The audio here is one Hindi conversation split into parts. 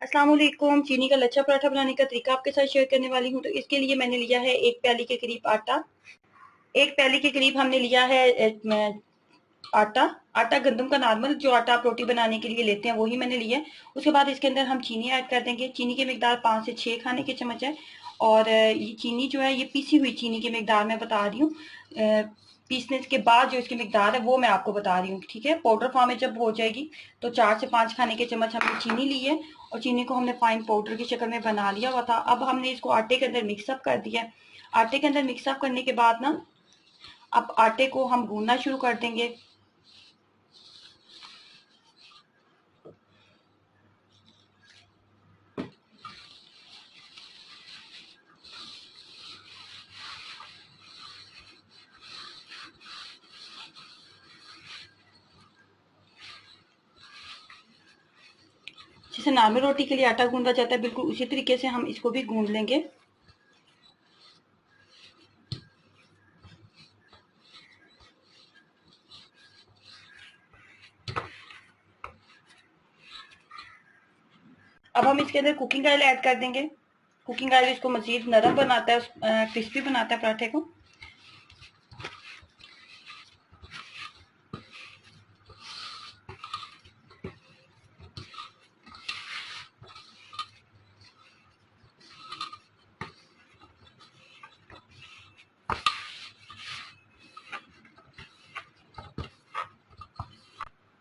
अस्सलाम वालेकुम। चीनी का लच्छा पराठा बनाने का तरीका आपके साथ शेयर करने वाली हूँ। तो इसके लिए मैंने लिया है एक प्याली के करीब आटा। एक प्याली के करीब हमने लिया है आटा। आटा गंदम का नॉर्मल जो आटा आप रोटी बनाने के लिए लेते हैं वही मैंने लिया है। उसके बाद इसके अंदर हम चीनी ऐड कर देंगे। चीनी की मिकदार 5 से 6 खाने के चम्मच है। और ये चीनी जो है ये पीसी हुई चीनी की मिकदार मैं बता रही हूँ। पीसने के बाद जो इसकी मिकदार है वो मैं आपको बता रही हूँ, ठीक है। पाउडर फॉर्म में जब हो जाएगी तो 4 से 5 खाने के चम्मच हमने चीनी ली है और चीनी को हमने फाइन पाउडर की शक्ल में बना लिया हुआ था। अब हमने इसको आटे के अंदर मिक्सअप कर दिया। आटे के अंदर मिक्सअप करने के बाद ना अब आटे को हम गूंदना शुरू कर देंगे। जैसे नॉर्मल रोटी के लिए आटा गूंदा जाता है बिल्कुल उसी तरीके से हम इसको भी गूंद लेंगे। अब हम इसके अंदर कुकिंग ऑयल ऐड कर देंगे। कुकिंग ऑयल इसको मजीद नरम बनाता है, क्रिस्पी बनाता है पराठे को।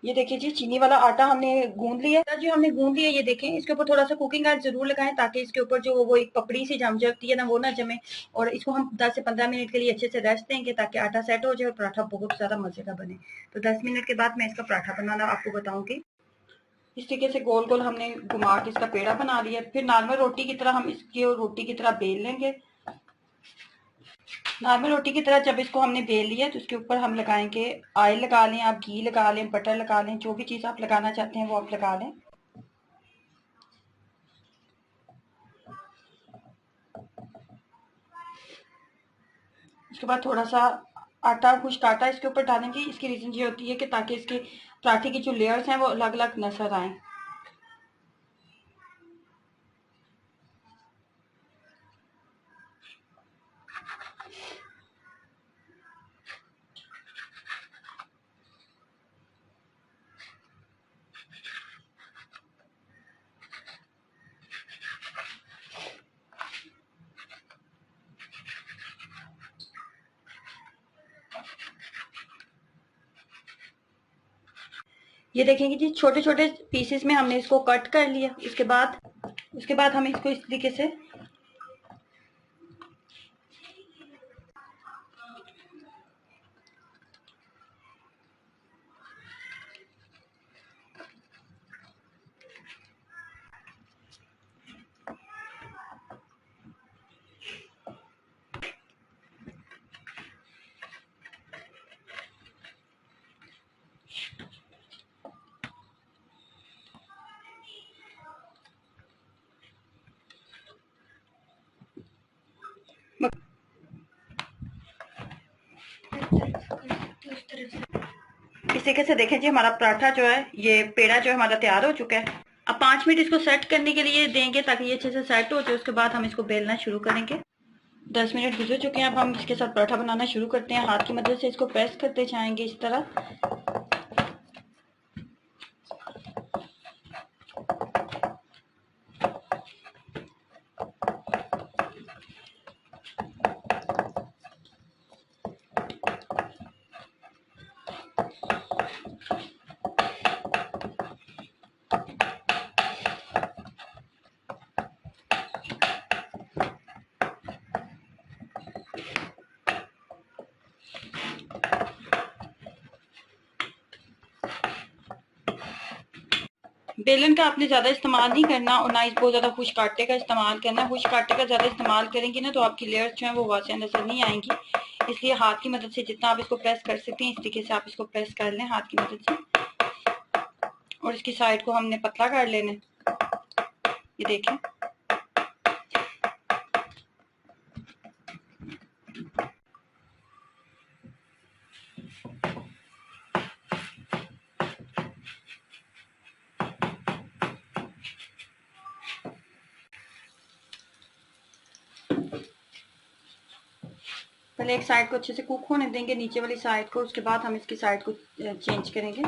ये देखिए जी, चीनी वाला आटा हमने गूंद लिया है। जो हमने गूंद लिया ये देखें, इसके ऊपर थोड़ा सा कुकिंग ऑयल जरूर लगाएं ताकि इसके ऊपर जो वो एक पपड़ी सी जम जाती है ना वो ना जमे। और इसको हम 10 से 15 मिनट के लिए अच्छे से रेस्ट देंगे ताकि आटा सेट हो जाए और पराठा बहुत ज्यादा मजे का बने। तो 10 मिनट के बाद मैं इसका पराठा बनाना आपको बताऊंगी। इस तरीके से गोल गोल हमने घुमा के इसका पेड़ा बना लिया। फिर नॉर्मल रोटी की तरह हम इसकी रोटी की तरह बेल लेंगे। नॉर्मल रोटी की तरह जब इसको हमने बेल लिया तो उसके ऊपर हम लगाएंगे ऑयल। लगा लें आप, घी लगा लें, बटर लगा लें, जो भी चीज़ आप लगाना चाहते हैं वो आप लगा लें। उसके बाद थोड़ा सा आटा, खुश्क आटा इसके ऊपर डालेंगे। इसकी रीज़न ये होती है कि ताकि इसके पराठे की जो लेयर्स हैं वो अलग अलग नजर आए। ये देखेंगे जी, छोटे छोटे पीसेस में हमने इसको कट कर लिया। उसके बाद हम इसको इस तरीके से इस तरीके से देखें जी, हमारा पराठा जो है ये पेड़ा जो है हमारा तैयार हो चुका है। अब 5 मिनट इसको सेट करने के लिए देंगे ताकि ये अच्छे से सेट हो जाए। उसके बाद हम इसको बेलना शुरू करेंगे। 10 मिनट गुजर चुके हैं। अब हम इसके साथ पराठा बनाना शुरू करते हैं। हाथ की मदद से इसको प्रेस करते जाएंगे इस तरह। बेलन का आपने ज्यादा इस्तेमाल नहीं करना और ना बहुत ज्यादा खुश्क आटे का इस्तेमाल करना है। खुश्क आटे का ज्यादा इस्तेमाल करेंगे ना तो आपकी लेयर्स जो है वो वाज़ेह नजर नहीं आएंगी। इसलिए हाथ की मदद से जितना आप इसको प्रेस कर सकते हैं इस तरीके से आप इसको प्रेस कर लें हाथ की मदद से। और इसकी साइड को हमने पतला कर लेना। ये देखें, पहले एक साइड को अच्छे से कुक होने देंगे, नीचे वाली साइड को, उसके बाद हम इसकी साइड को चेंज करेंगे।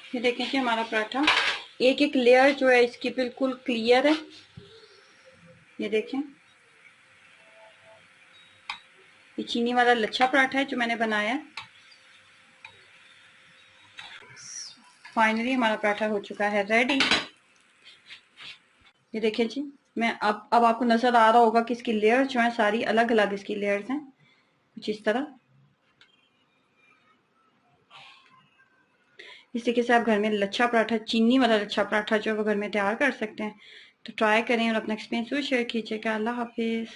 ये देखें कि हमारा पराठा एक एक लेयर जो है इसकी बिल्कुल क्लियर है। ये देखें, ये चीनी वाला लच्छा पराठा है जो मैंने बनाया है। फाइनली हमारा पराठा हो चुका है रेडी। ये देखें जी, मैं अब आपको नजर आ रहा होगा कि इसकी लेयर जो है सारी अलग अलग इसकी लेयर्स हैं, कुछ इस तरह। इस तरीके से आप घर में लच्छा पराठा, चीनी वाला लच्छा पराठा जो है वो घर में तैयार कर सकते हैं। तो ट्राई करें और अपना एक्सपीरियंस शेयर कीजिएगा। अल्लाह हाफिज।